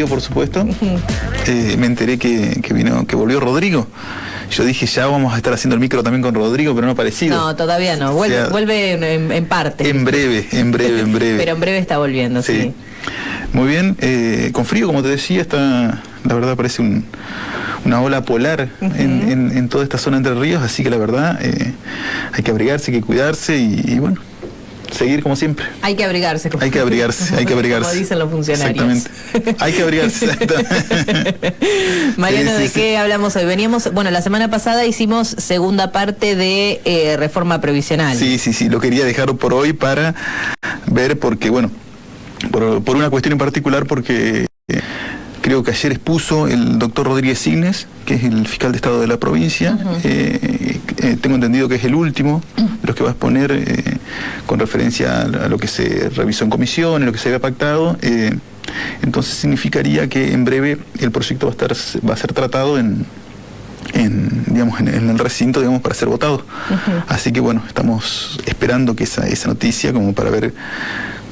por supuesto, me enteré que volvió Rodrigo. Yo dije, ya vamos a estar haciendo el micro también con Rodrigo, pero no ha aparecido. No, todavía no, vuelve en parte. En breve. Pero en breve está volviendo, sí. Muy bien, con frío, como te decía, la verdad parece una ola polar en toda esta zona de Entre Ríos, así que la verdad hay que abrigarse, hay que cuidarse y bueno, seguir como siempre. Hay que abrigarse. Hay que abrigarse. Como dicen los funcionarios. Exactamente. Hay que abrigarse. Mariano, ¿de qué hablamos hoy? Bueno, la semana pasada hicimos segunda parte de reforma previsional. Sí, lo quería dejar por hoy para ver, porque bueno, por una cuestión en particular, porque creo que ayer expuso el doctor Rodríguez Signes, que es el fiscal de Estado de la provincia. Tengo entendido que es el último de los que va a exponer con referencia a lo que se revisó en comisión, en lo que se había pactado. Entonces significaría que en breve el proyecto va a ser tratado en el recinto, para ser votado. Así que bueno, estamos esperando que esa noticia, como para ver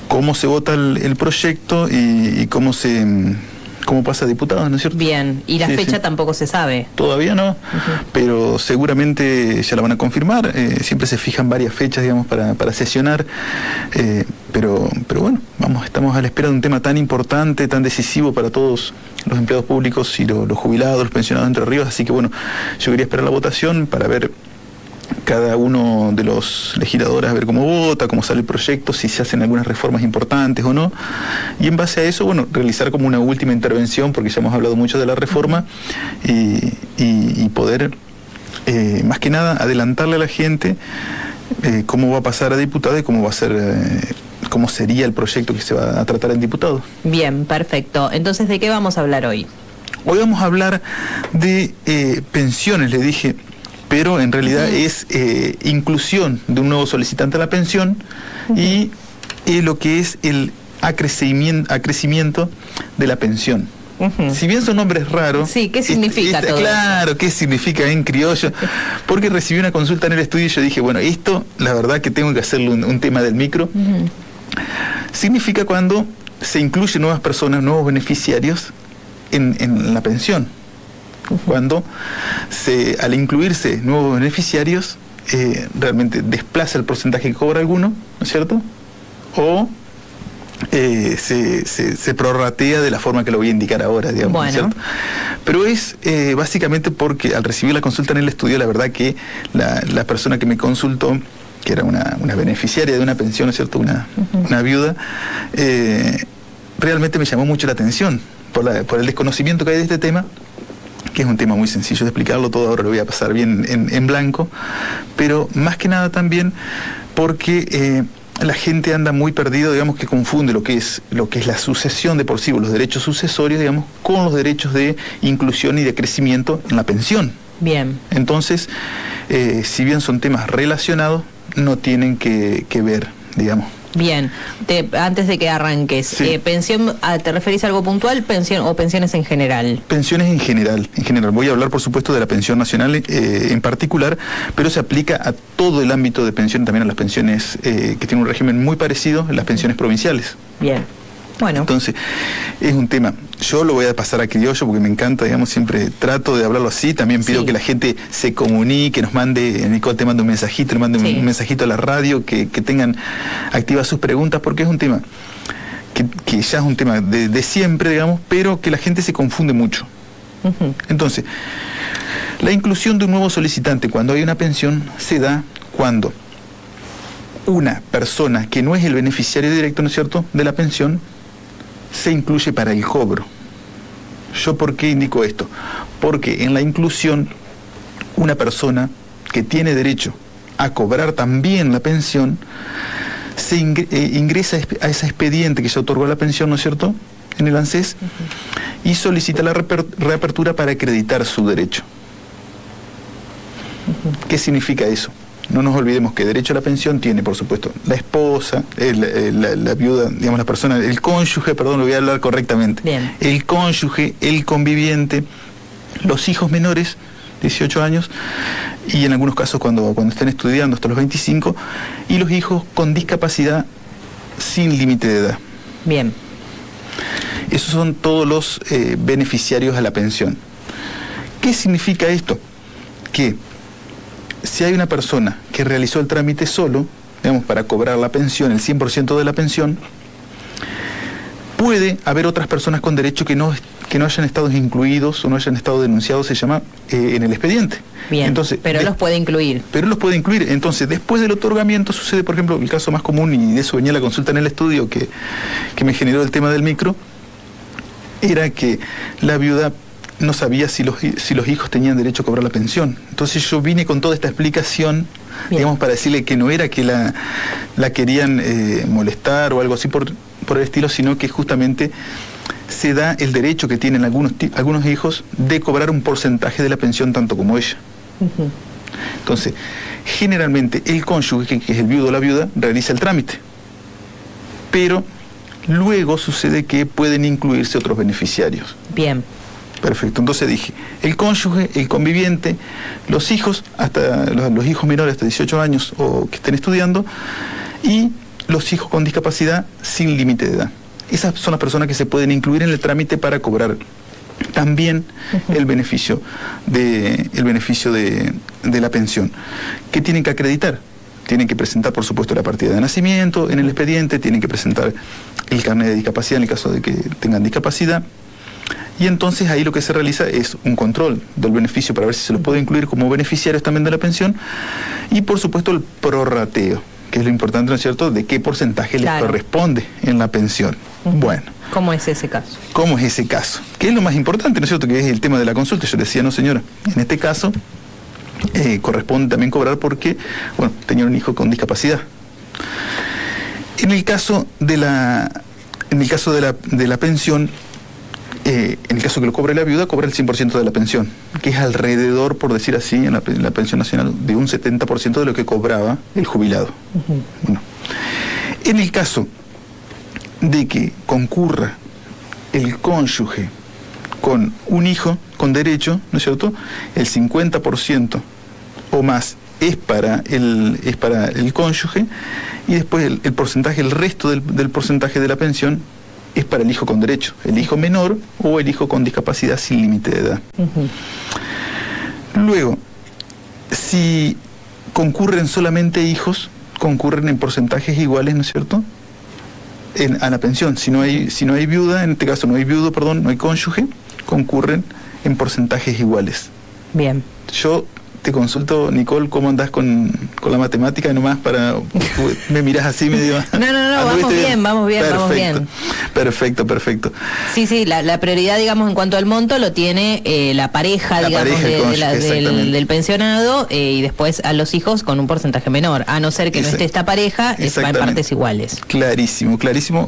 cómo se vota el proyecto y cómo pasa a diputados, ¿no es cierto? Bien, y la fecha tampoco se sabe. Todavía no, pero seguramente ya la van a confirmar. Siempre se fijan varias fechas, para sesionar, pero bueno, estamos a la espera de un tema tan importante, tan decisivo para todos los empleados públicos y los jubilados, los pensionados de Entre Ríos. Así que bueno, yo quería esperar la votación para ver cada uno de los legisladores, a ver cómo vota, cómo sale el proyecto, si se hacen algunas reformas importantes o no, y en base a eso, bueno, realizar como una última intervención, porque ya hemos hablado mucho de la reforma, y poder, más que nada, adelantarle a la gente cómo va a pasar a diputado y cómo va a ser, cómo sería el proyecto que se va a tratar en diputado. Bien, perfecto. Entonces, ¿de qué vamos a hablar hoy? Hoy vamos a hablar de pensiones, le dije, pero en realidad es inclusión de un nuevo solicitante a la pensión y lo que es el acrecimiento de la pensión. Si bien son nombres raros... Sí, ¿qué significa todo Claro, ¿qué significa en criollo? Porque recibí una consulta en el estudio y yo dije, bueno, esto, la verdad que tengo que hacerle un tema del micro. Significa cuando se incluyen nuevas personas, nuevos beneficiarios en la pensión. Cuando al incluirse nuevos beneficiarios, realmente desplaza el porcentaje que cobra alguno, ¿no es cierto? O se prorratea de la forma que lo voy a indicar ahora, digamos, bueno. ¿cierto? Pero es básicamente porque al recibir la consulta en el estudio, la verdad que la persona que me consultó, que era una beneficiaria de una pensión, ¿no es cierto?, una viuda, realmente me llamó mucho la atención por el desconocimiento que hay de este tema, que es un tema muy sencillo de explicarlo todo, ahora lo voy a pasar bien en blanco, pero más que nada también porque la gente anda muy perdido, que confunde lo que es la sucesión de por sí, los derechos sucesorios, con los derechos de inclusión y de crecimiento en la pensión. Bien. Entonces, si bien son temas relacionados, no tienen que ver, Bien, antes de que arranques, sí. ¿Pensión, te referís a algo puntual, pensión o pensiones en general? Pensiones en general. Voy a hablar, por supuesto, de la pensión nacional en particular, pero se aplica a todo el ámbito de pensión, también a las pensiones que tienen un régimen muy parecido, las pensiones provinciales. Bien. Bueno. Entonces, es un tema, yo lo voy a pasar a criollo porque me encanta, siempre trato de hablarlo así, también pido que la gente se comunique, nos mande, Nicole te manda un mensajito, le mande un mensajito a la radio, que tengan activas sus preguntas, porque es un tema que ya es un tema de siempre, pero que la gente se confunde mucho. Entonces, la inclusión de un nuevo solicitante cuando hay una pensión se da cuando una persona que no es el beneficiario directo, ¿no es cierto?, de la pensión, se incluye para el cobro. ¿Yo por qué indico esto? Porque en la inclusión, una persona que tiene derecho a cobrar también la pensión, se ingresa a ese expediente que se otorgó la pensión, ¿no es cierto?, en el ANSES, y solicita la reapertura para acreditar su derecho. ¿Qué significa eso? No nos olvidemos que derecho a la pensión tiene, por supuesto, la esposa, la viuda, la persona, el cónyuge, perdón, lo voy a hablar correctamente. Bien. El cónyuge, el conviviente, los hijos menores, 18 años, y en algunos casos cuando estén estudiando hasta los 25, y los hijos con discapacidad sin límite de edad. Bien. Esos son todos los beneficiarios a la pensión. ¿Qué significa esto? Que si hay una persona que realizó el trámite solo, digamos, para cobrar la pensión, el 100% de la pensión, puede haber otras personas con derecho que no hayan estado incluidos o no hayan estado denunciados, se llama, en el expediente. Bien, entonces, pero los puede incluir. Pero los puede incluir. Entonces, después del otorgamiento sucede, por ejemplo, el caso más común, y de eso venía la consulta en el estudio que me generó el tema del micro, era que la viuda no sabía si los hijos tenían derecho a cobrar la pensión. Entonces yo vine con toda esta explicación, digamos, para decirle que no era que la querían molestar o algo así por el estilo, sino que justamente se da el derecho que tienen algunos hijos de cobrar un porcentaje de la pensión tanto como ella. Uh-huh. Entonces, generalmente el cónyuge, que es el viudo o la viuda, realiza el trámite. Pero luego sucede que pueden incluirse otros beneficiarios. Bien. Perfecto, entonces dije, el cónyuge, el conviviente, los hijos, hasta los hijos menores hasta 18 años o que estén estudiando, y los hijos con discapacidad sin límite de edad. Esas son las personas que se pueden incluir en el trámite para cobrar también el beneficio de la pensión. ¿Qué tienen que acreditar? Tienen que presentar, por supuesto, la partida de nacimiento en el expediente, tienen que presentar el carnet de discapacidad en el caso de que tengan discapacidad. Y entonces ahí lo que se realiza es un control del beneficio para ver si se los puede incluir como beneficiarios también de la pensión, y por supuesto el prorrateo, que es lo importante, ¿no es cierto?, de qué porcentaje les corresponde en la pensión. Bueno. ¿Cómo es ese caso? ¿Cómo es ese caso? ¿Qué es lo más importante, ¿no es cierto?, que es el tema de la consulta? Yo decía, no señora, en este caso corresponde también cobrar porque, bueno, tenía un hijo con discapacidad. En el caso de la pensión, en el caso que lo cobre la viuda, cobra el 100% de la pensión, que es alrededor, por decir así, en la pensión nacional, de un 70% de lo que cobraba el jubilado. Uh-huh. Bueno, en el caso de que concurra el cónyuge con un hijo con derecho, ¿no es cierto?, el 50% o más es para el cónyuge, y después el porcentaje, el resto del porcentaje de la pensión es para el hijo con derecho, el hijo menor o el hijo con discapacidad sin límite de edad. Uh-huh. Luego, si concurren solamente hijos, concurren en porcentajes iguales, ¿no es cierto?, a la pensión. Si no hay viuda, en este caso no hay viudo, perdón, no hay cónyuge, concurren en porcentajes iguales. Bien. Yo te consulto, Nicole, ¿cómo andás con la matemática? Nomás para... me mirás así medio... No, vamos bien. Perfecto. Sí, la prioridad, digamos, en cuanto al monto, lo tiene la pareja, digamos, del pensionado, y después a los hijos con un porcentaje menor, a no ser que no esté esta pareja, va en partes iguales. Clarísimo.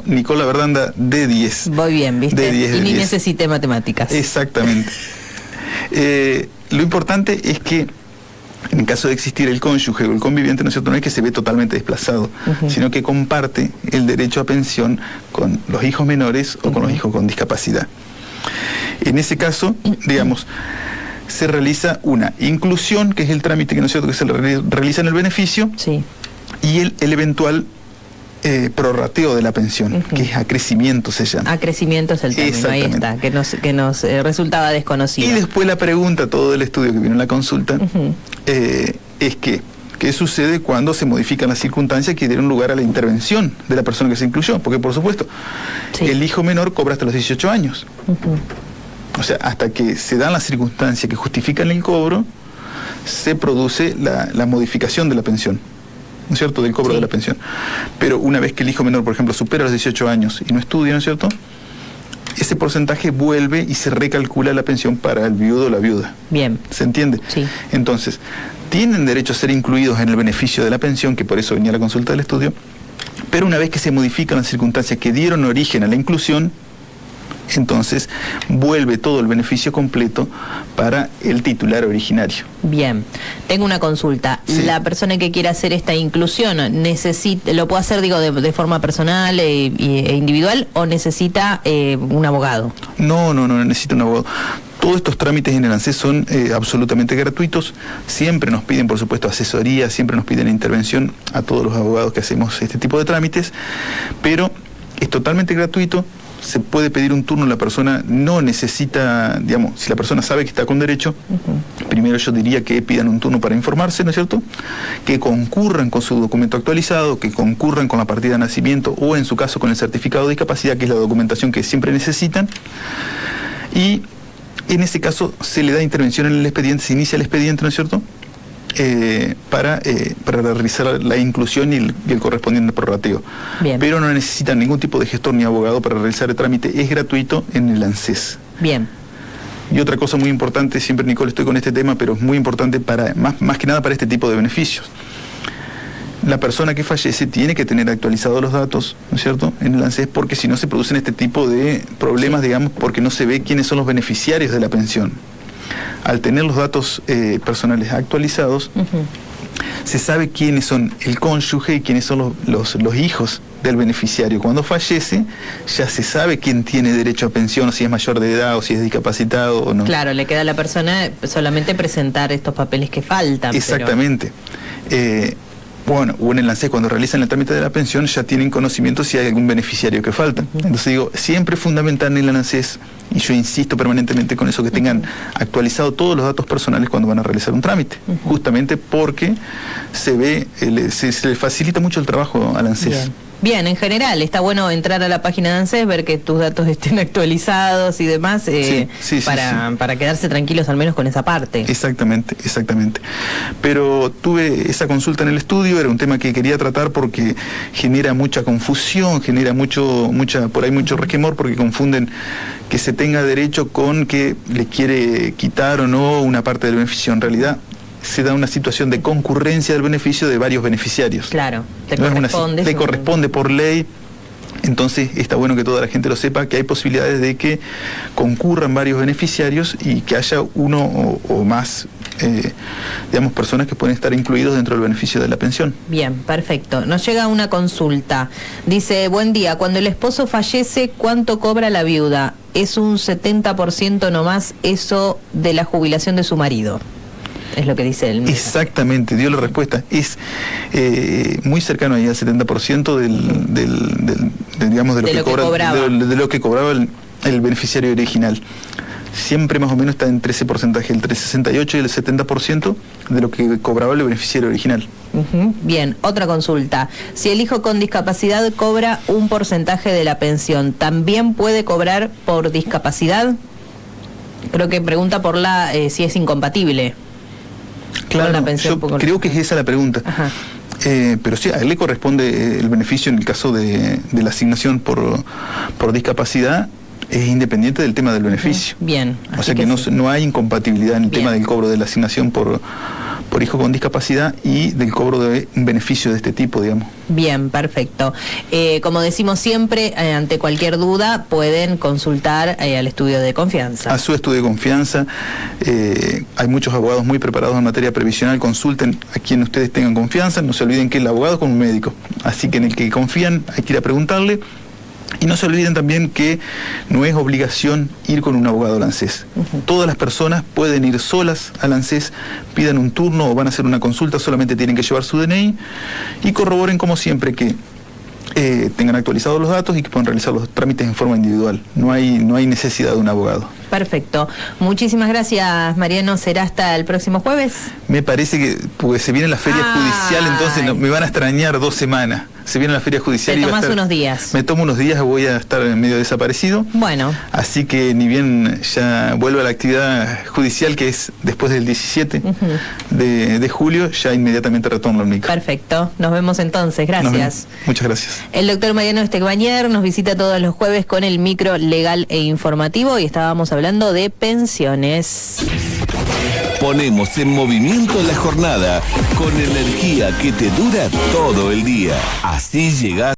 Nicole, la verdad, anda de 10. Voy bien, ¿viste? De 10, y ni necesité matemáticas. Exactamente. Lo importante es que en el caso de existir el cónyuge o el conviviente, ¿no es cierto?, no es que se ve totalmente desplazado, uh-huh, sino que comparte el derecho a pensión con los hijos menores o con los hijos con discapacidad. En ese caso, digamos, se realiza una inclusión, que es el trámite, ¿no es cierto?, que se realiza en el beneficio, sí, y el eventual prorrateo de la pensión, uh-huh, que es acrecimiento, se llama. Acrecimiento es el término, ahí está, que nos resultaba desconocido. Y después la pregunta, todo el estudio que vino en la consulta, uh-huh, es que ¿qué sucede cuando se modifican las circunstancias que dieron lugar a la intervención de la persona que se incluyó? Porque, por supuesto, sí, el hijo menor cobra hasta los 18 años. Uh-huh. O sea, hasta que se dan las circunstancias que justifican el cobro, se produce la modificación de la pensión, ¿no es cierto?, del cobro, sí, de la pensión. Pero una vez que el hijo menor, por ejemplo, supera los 18 años y no estudia, ¿no es cierto?, ese porcentaje vuelve y se recalcula la pensión para el viudo o la viuda. Bien. ¿Se entiende? Sí. Entonces, tienen derecho a ser incluidos en el beneficio de la pensión, que por eso venía la consulta del estudio, pero una vez que se modifican las circunstancias que dieron origen a la inclusión, entonces vuelve todo el beneficio completo para el titular originario. Bien, tengo una consulta. Sí. La persona que quiera hacer esta inclusión, ¿lo puede hacer, digo, de forma personal e individual, o necesita un abogado? No necesita un abogado. Todos estos trámites en el ANSES son absolutamente gratuitos. Siempre nos piden, por supuesto, asesoría, siempre nos piden intervención a todos los abogados que hacemos este tipo de trámites, pero es totalmente gratuito. se puede pedir un turno, la persona no necesita, digamos, si la persona sabe que está con derecho, primero yo diría que pidan un turno para informarse, ¿no es cierto? Que concurran con su documento actualizado, que concurran con la partida de nacimiento o en su caso con el certificado de discapacidad, que es la documentación que siempre necesitan, y en ese caso se le da intervención en el expediente, se inicia el expediente, ¿no es cierto?, para realizar la inclusión y el correspondiente prorrateo. Bien. Pero no necesitan ningún tipo de gestor ni abogado para realizar el trámite, es gratuito en el ANSES. Bien. Y otra cosa muy importante, siempre Nicole estoy con este tema, pero es muy importante para más que nada para este tipo de beneficios. La persona que fallece tiene que tener actualizados los datos, ¿no es cierto?, en el ANSES, porque si no se producen este tipo de problemas, digamos, porque no se ve quiénes son los beneficiarios de la pensión. Al tener los datos personales actualizados, se sabe quiénes son el cónyuge y quiénes son los hijos del beneficiario. Cuando fallece, ya se sabe quién tiene derecho a pensión, o si es mayor de edad, o si es discapacitado o no. Claro, le queda a la persona solamente presentar estos papeles que faltan. Exactamente. Bueno, o en el ANSES, cuando realizan el trámite de la pensión, ya tienen conocimiento si hay algún beneficiario que falta. Entonces digo, siempre es fundamental en el ANSES, y yo insisto permanentemente con eso, que tengan actualizado todos los datos personales cuando van a realizar un trámite, justamente porque se le facilita mucho el trabajo al ANSES. Bien, en general, está bueno entrar a la página de ANSES, ver que tus datos estén actualizados y demás, para quedarse tranquilos al menos con esa parte. Exactamente. Pero tuve esa consulta en el estudio, era un tema que quería tratar porque genera mucha confusión, genera por ahí mucho resquemor, porque confunden que se tenga derecho con que le quiere quitar o no una parte del beneficio. En realidad, se da una situación de concurrencia del beneficio de varios beneficiarios. Claro, te corresponde por ley. Entonces está bueno que toda la gente lo sepa, que hay posibilidades de que concurran varios beneficiarios y que haya uno o más digamos, personas que pueden estar incluidos dentro del beneficio de la pensión. Bien, perfecto. Nos llega una consulta. Dice, buen día, cuando el esposo fallece, ¿cuánto cobra la viuda? ¿Es un 70% nomás eso de la jubilación de su marido? Es lo que dice él. Exactamente, dio la respuesta. Es muy cercano ahí al 70% de lo que cobraba el beneficiario original. Siempre más o menos está entre ese porcentaje, entre el 68 y el 70% de lo que cobraba el beneficiario original. Bien, otra consulta. Si el hijo con discapacidad cobra un porcentaje de la pensión, ¿también puede cobrar por discapacidad? Creo que pregunta por si es incompatible. Claro, yo creo que es esa la pregunta. Pero sí, a él le corresponde el beneficio en el caso de la asignación por discapacidad, es independiente del tema del beneficio. Bien. O sea que no hay incompatibilidad en el tema del cobro de la asignación por hijo con discapacidad y del cobro de un beneficio de este tipo, digamos. Bien, perfecto. Como decimos siempre, ante cualquier duda pueden consultar al estudio de confianza. A su estudio de confianza. Hay muchos abogados muy preparados en materia previsional. Consulten a quien ustedes tengan confianza. No se olviden que el abogado es como un médico. Así que en el que confían hay que ir a preguntarle. Y no se olviden también que no es obligación ir con un abogado al ANSES. Todas las personas pueden ir solas al ANSES, pidan un turno o van a hacer una consulta, solamente tienen que llevar su DNI y corroboren como siempre que tengan actualizados los datos y que puedan realizar los trámites en forma individual. No hay necesidad de un abogado. Perfecto. Muchísimas gracias, Mariano. ¿Será hasta el próximo jueves? Me parece que, porque se viene la feria judicial, entonces me van a extrañar 2 semanas. Se viene la feria judicial. Te tomás unos días. Me tomo unos días, voy a estar medio desaparecido. Bueno. Así que ni bien ya vuelvo a la actividad judicial, que es después del 17 de julio, ya inmediatamente retorno al micro. Perfecto. Nos vemos entonces. Gracias. Muchas gracias. El doctor Mariano Estebañer nos visita todos los jueves con el micro legal e informativo y estábamos hablando de pensiones. Ponemos en movimiento la jornada con energía que te dura todo el día. Así llegas.